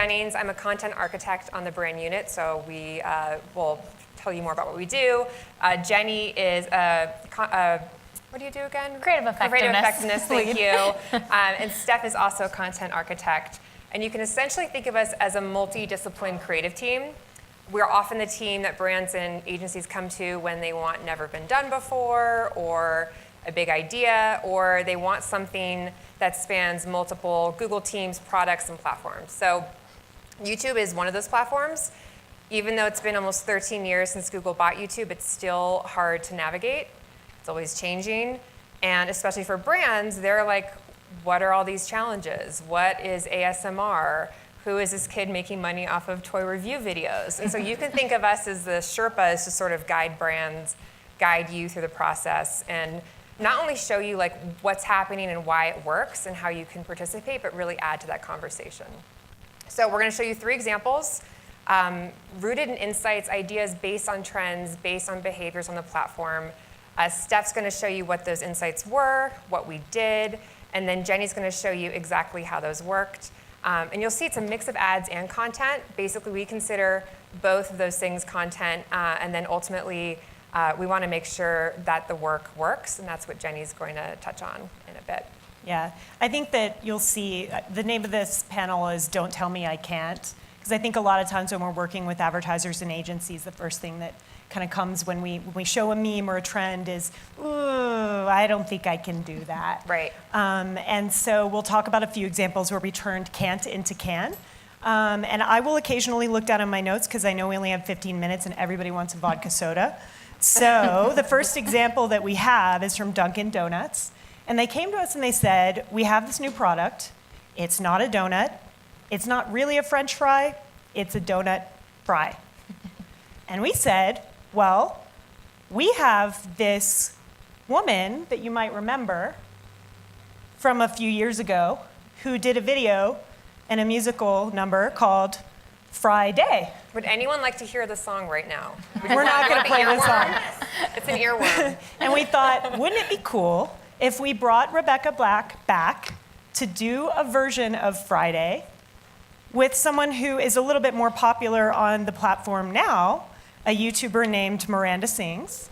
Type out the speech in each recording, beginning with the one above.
Jennings. I'm a content architect on the BrandUnit, so we will tell you more about what we do. Jenny is what do you do again? Creative effectiveness. Thank you. And Steph is also a content architect. And you can essentially think of us as a multidisciplinary creative team. We're often the team that brands and agencies come to when they want never been done before, or a big idea, or they want something that spans multiple Google teams, products, and platforms. So YouTube is one of those platforms. Even though it's been almost 13 years since Google bought YouTube, it's still hard to navigate. It's always changing. And especially for brands, they're like, what are all these challenges? What is ASMR? Who is this kid making money off of toy review videos? And so you can think of us as the Sherpas to sort of guide brands, guide you through the process, and not only show you like what's happening and why it works and how you can participate, but really add to that conversation. So we're going to show you 3 examples, rooted in insights, ideas based on trends, based on behaviors on the platform. Steph's going to show you what those insights were, what we did, and then Jenny's going to show you exactly how those worked. And you'll see it's a mix of ads and content. Basically, we consider both of those things content, and then ultimately, we want to make sure that the work works, and that's what Jenny's going to touch on in a bit. Yeah, I think that you'll see, the name of this panel is Don't Tell Me I Can't, because I think a lot of times when we're working with advertisers and agencies, the first thing that kind of comes when we show a meme or a trend is, ooh, I don't think I can do that. Right. And so we'll talk about a few examples where we turned can't into can. And I will occasionally look down at my notes because I know we only have 15 minutes and everybody wants a vodka soda. So the first example that we have is from Dunkin' Donuts. And they came to us and they said, we have this new product. It's not a donut. It's not really a French fry. It's a donut fry. And we said, well, we have this woman that you might remember from a few years ago who did a video and a musical number called Friday. Would anyone like to hear the song right now? We're not going to play the song. It's an earworm. And we thought, wouldn't it be cool if we brought Rebecca Black back to do a version of Friday with someone who is a little bit more popular on the platform now, a YouTuber named Miranda Sings,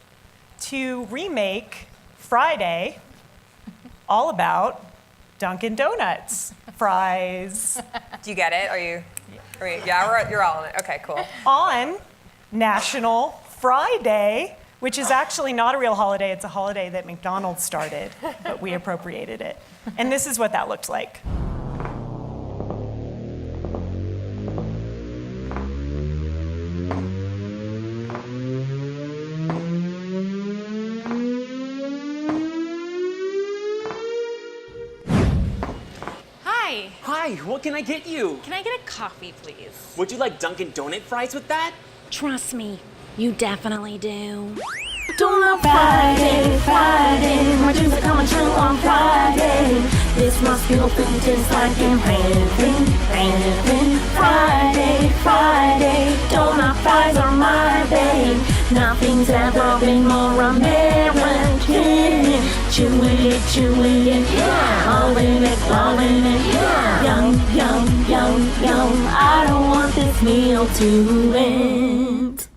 to remake Friday all about Dunkin' Donuts fries. Do you get it? Are you? Yeah, you're all in it. Okay, cool. On National Friday, which is actually not a real holiday. It's a holiday that McDonald's started, but we appropriated it. And this is what that looked like. Hi, what can I get you? Can I get a coffee, please? Would you like Dunkin' Donut fries with that? Trust me, you definitely do. Donut Friday, Friday, my dreams are coming true on Friday. This must be a food tastes like in heaven, heaven. Friday, Friday, donut fries are my babe. Nothing's ever been more American. Chewy it, chewy it, yeah. Loving it, yeah. Yum, yum, yum, yum. I don't want this meal to end.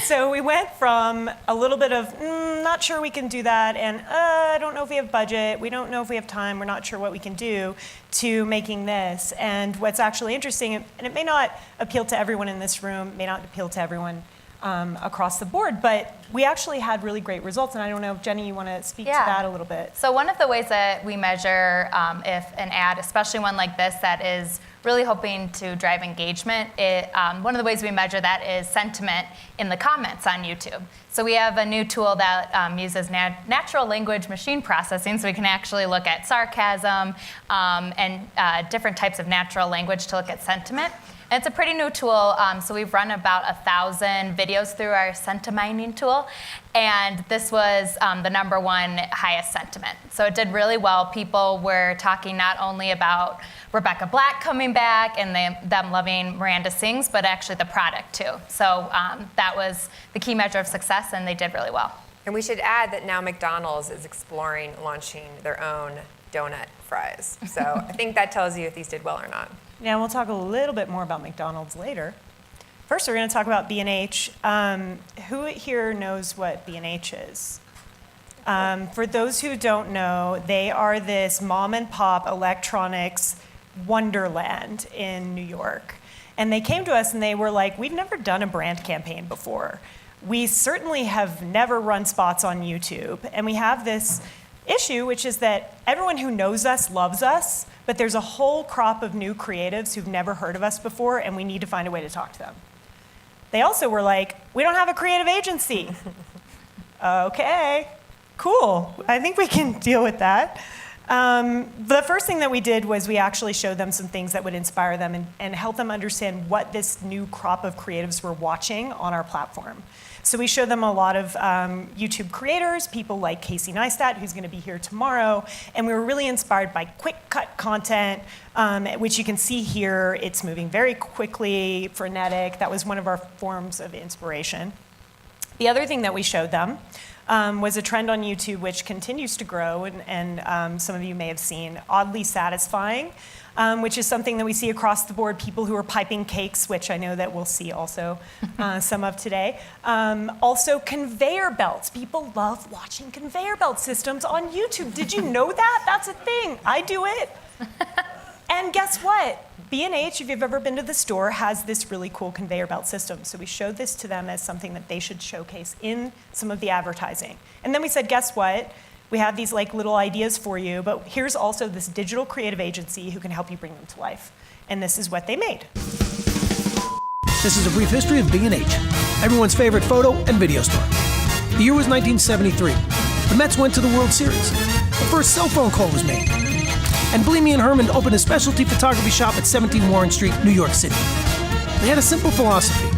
So we went from a little bit of, not sure we can do that, and I don't know if we have budget, we don't know if we have time, we're not sure what we can do, to making this. And what's actually interesting, and it may not appeal to everyone in this room, may not appeal to everyone across the board, but we actually had really great results. And I don't know if Jenny, you want to speak to that a little bit? So one of the ways that we measure if an ad, especially one like this that is really hoping to drive engagement, one of the ways we measure that is sentiment in the comments on YouTube. So we have a new tool that uses natural language machine processing, so we can actually look at sarcasm and different types of natural language to look at sentiment. And it's a pretty new tool, so we've run about 1,000 videos through our sentimining tool, and this was the #1 highest sentiment. So it did really well. People were talking not only about Rebecca Black coming back and them loving Miranda Sings, but actually the product too. So that was the key measure of success, and they did really well. And we should add that now McDonald's is exploring launching their own donut fries. So I think that tells you if these did well or not. Now we'll talk a little bit more about McDonald's later. First, we're going to talk about B&H. Who here knows what B&H is? For those who don't know, they are this mom and pop electronics wonderland in New York. And they came to us and they were like, we've never done a brand campaign before. We certainly have never run spots on YouTube. And we have this issue, which is that everyone who knows us loves us, but there's a whole crop of new creatives who've never heard of us before, and we need to find a way to talk to them. They also were like, we don't have a creative agency. Okay, cool. I think we can deal with that. The first thing that we did was we actually showed them some things that would inspire them and help them understand what this new crop of creatives were watching on our platform. So we showed them a lot of YouTube creators, people like Casey Neistat, who's going to be here tomorrow, and we were really inspired by quick cut content, which you can see here. It's moving very quickly, frenetic. That was one of our forms of inspiration. The other thing that we showed them was a trend on YouTube which continues to grow, and some of you may have seen, oddly satisfying, which is something that we see across the board, people who are piping cakes, which I know that we'll see also some of today. Also conveyor belts. People love watching conveyor belt systems on YouTube. Did you know that? That's a thing. I do it. And guess what? B&H, if you've ever been to the store, has this really cool conveyor belt system. So we showed this to them as something that they should showcase in some of the advertising. And then we said, guess what? We have these like little ideas for you, but here's also this digital creative agency who can help you bring them to life. And this is what they made. This is a brief history of B&H, everyone's favorite photo and video store. The year was 1973. The Mets went to the World Series. The first cell phone call was made. And Bleamy and Herman opened a specialty photography shop at 17 Warren Street, New York City. They had a simple philosophy.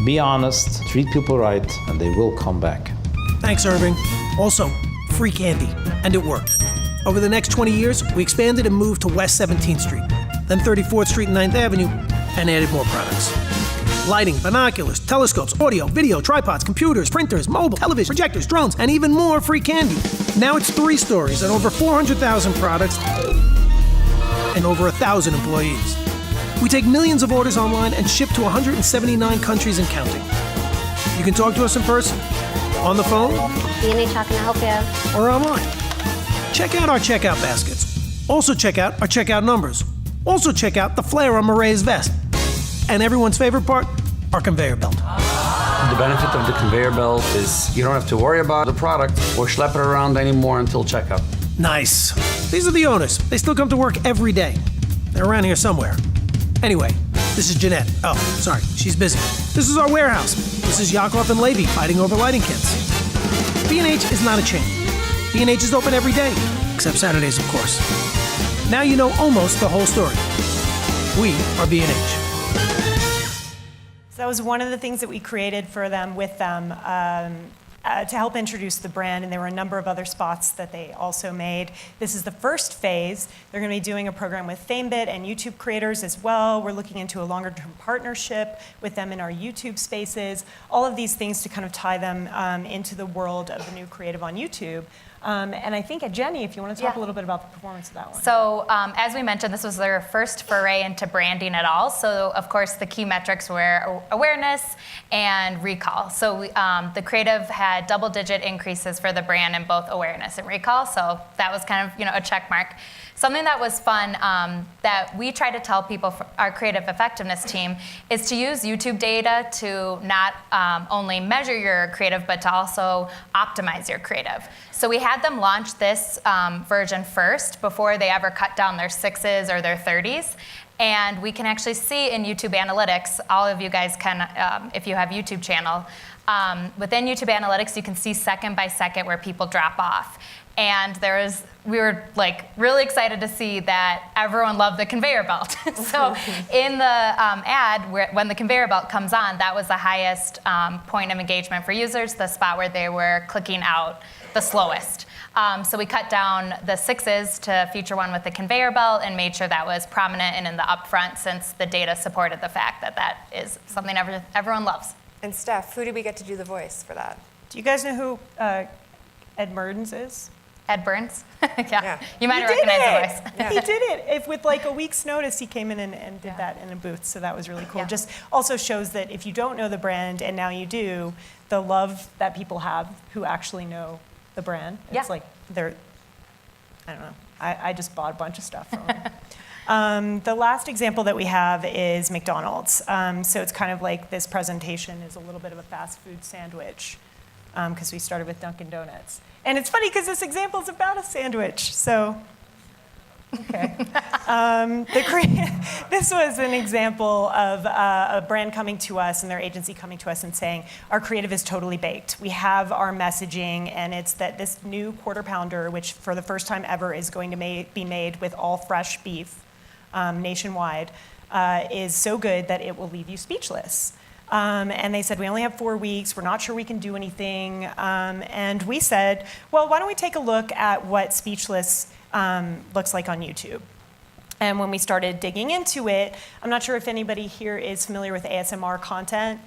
Be honest, treat people right, and they will come back. Thanks, Irving. Also, free candy. And it worked. Over the next 20 years, we expanded and moved to West 17th Street, then 34th Street and 9th Avenue, and added more products. Lighting, binoculars, telescopes, audio, video, tripods, computers, printers, mobile, television, projectors, drones, and even more free candy. Now it's 3 stories and over 400,000 products and over 1,000 employees. We take millions of orders online and ship to 179 countries and counting. You can talk to us in person, on the phone, B&H, how can I help you? or online. Check out our checkout baskets. Also check out our checkout numbers. Also check out the flare on Marae's vest. And everyone's favorite part, our conveyor belt. The benefit of the conveyor belt is you don't have to worry about the product or schlep it around anymore until checkout. Nice. These are the owners. They still come to work every day. They're around here somewhere. Anyway, this is Jeanette. Oh, sorry, she's busy. This is our warehouse. This is Yakov and Levy fighting over lighting kits. B&H is not a chain. B&H is open every day, except Saturdays, of course. Now you know almost the whole story. We are B&H. So that was one of the things that we created for them, with them, to help introduce the brand, and there were a number of other spots that they also made. This is the first phase. They're going to be doing a program with FameBit and YouTube creators as well. We're looking into a longer-term partnership with them in our YouTube spaces. All of these things to kind of tie them into the world of the new creative on YouTube. And I think, Jenny, if you want to talk a little bit about the performance of that one. So as we mentioned, this was their first foray into branding at all. So of course, the key metrics were awareness and recall. So the creative had double-digit increases for the brand in both awareness and recall. So that was kind of a check mark. Something that was fun that we try to tell people, our creative effectiveness team, is to use YouTube data to not only measure your creative, but to also optimize your creative. So we had them launch this version first before they ever cut down their 6s or their 30s. And we can actually see in YouTube Analytics, all of you guys can, if you have YouTube channel, within YouTube Analytics, you can see second by second where people drop off. And we were like really excited to see that everyone loved the conveyor belt. So in the ad, when the conveyor belt comes on, that was the highest point of engagement for users, the spot where they were clicking out the slowest. So we cut down the 6s to feature one with the conveyor belt and made sure that was prominent and in the upfront, since the data supported the fact that that is something everyone loves. And Steph, who did we get to do the voice for that? Do you guys know who Ed Murdens is? Ed Burns? Yeah. You might He recognize did the it. voice. He did it. If with like a week's notice, he came in and did that in a booth. So that was really cool. Yeah. Just also shows that if you don't know the brand and now you do, the love that people have who actually know the brand. It's Yeah. like they're, I don't know. I just bought a bunch of stuff from them. The last example that we have is McDonald's. So it's kind of like this presentation is a little bit of a fast food sandwich because we started with Dunkin' Donuts. And it's funny because this example is about a sandwich. So, okay. This was an example of a brand coming to us and their agency coming to us and saying, our creative is totally baked. We have our messaging, and it's that this new quarter pounder, which for the first time ever is going to be made with all fresh beef nationwide, is so good that it will leave you speechless. And they said, we only have 4 weeks. We're not sure we can do anything. And we said, well, why don't we take a look at what speechless looks like on YouTube? And when we started digging into it, I'm not sure if anybody here is familiar with ASMR content.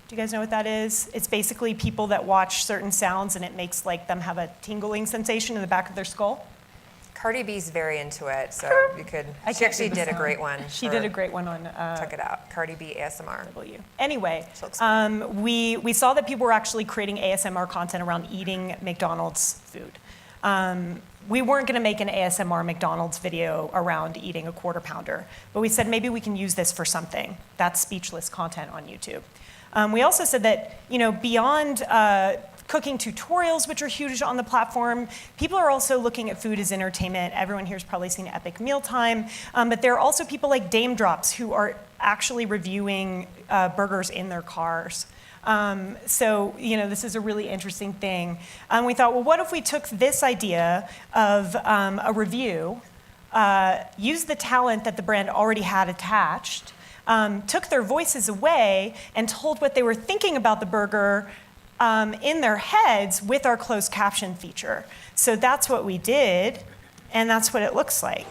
Do you guys know what that is? It's basically people that watch certain sounds and it makes like them have a tingling sensation in the back of their skull. Cardi B's very into it, so you could. I She can't actually do the did a sound. great one. She did a great one on Check it out, Cardi B ASMR. W. Anyway, looks great. we saw that people were actually creating ASMR content around eating McDonald's food. We weren't going to make an ASMR McDonald's video around eating a quarter pounder, but we said maybe we can use this for something. That's speechless content on YouTube. We also said that, you know, beyond cooking tutorials, which are huge on the platform, people are also looking at food as entertainment. Everyone here's probably seen Epic Mealtime, but there are also people like Dame Drops who are actually reviewing burgers in their cars. So, you know, this is a really interesting thing. We thought, well, what if we took this idea of a review, used the talent that the brand already had attached, took their voices away, and told what they were thinking about the burger in their heads with our closed caption feature. So that's what we did, and that's what it looks like.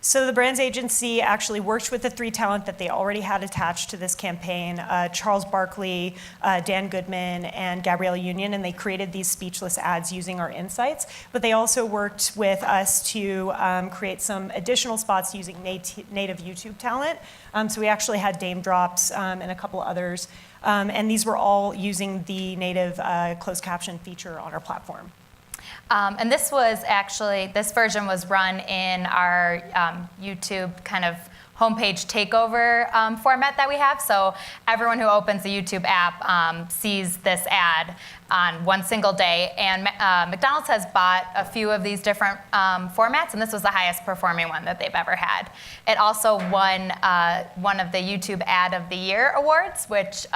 So the brands agency actually worked with the 3 talent that they already had attached to this campaign, Charles Barkley, Dan Goodman, and Gabriella Union, and they created these speechless ads using our insights. But they also worked with us to create some additional spots using native YouTube talent. So we actually had Dame Drops and a couple others. And these were all using the native closed caption feature on our platform. And this version was run in our YouTube kind of homepage takeover format that we have. So everyone who opens the YouTube app sees this ad on one single day. And McDonald's has bought a few of these different formats, and this was the highest performing one that they've ever had. It also won one of the YouTube Ad of the Year awards, which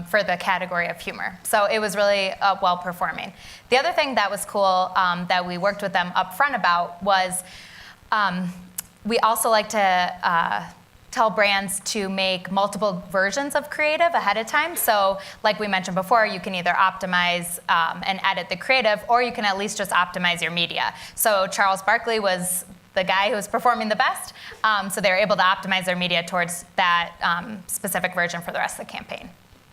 for the category of humor. So it was really well performing. The other thing that was cool that we worked with them up front about was we also like to tell brands to make multiple versions of creative ahead of time. So like we mentioned before, you can either optimize and edit the creative, or you can at least just optimize your media. So Charles Barkley was the guy who was performing the best, so they were able to optimize their media towards that specific version for the rest of the campaign.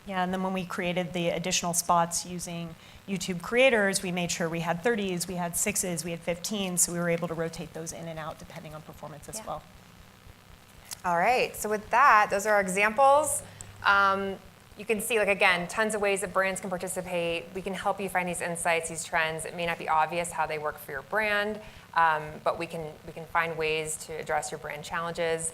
Yeah, and then when we created the additional spots using YouTube creators, we made sure we had 30s, we had 6s, we had 15s, so we were able to rotate those in and out depending on performance as well. All right, so with that, those are our examples. You can see, like, again, tons of ways that brands can participate. We can help you find these insights, these trends. It may not be obvious how they work for your brand, but we can find ways to address your brand challenges.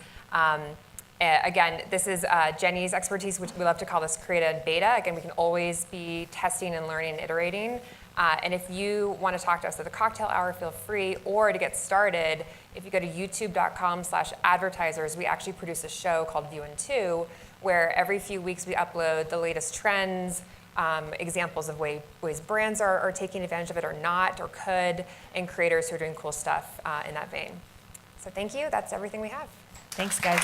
Again, this is Jenny's expertise, which we love to call this create and beta. Again, we can always be testing and learning and iterating. And if you want to talk to us at the cocktail hour, feel free. Or to get started, if you go to youtube.com/advertisers, we actually produce a show called View in 2, where every few weeks we upload the latest trends, examples of ways brands are taking advantage of it or not, or could, and creators who are doing cool stuff in that vein. So thank you. That's everything we have. Thanks, guys.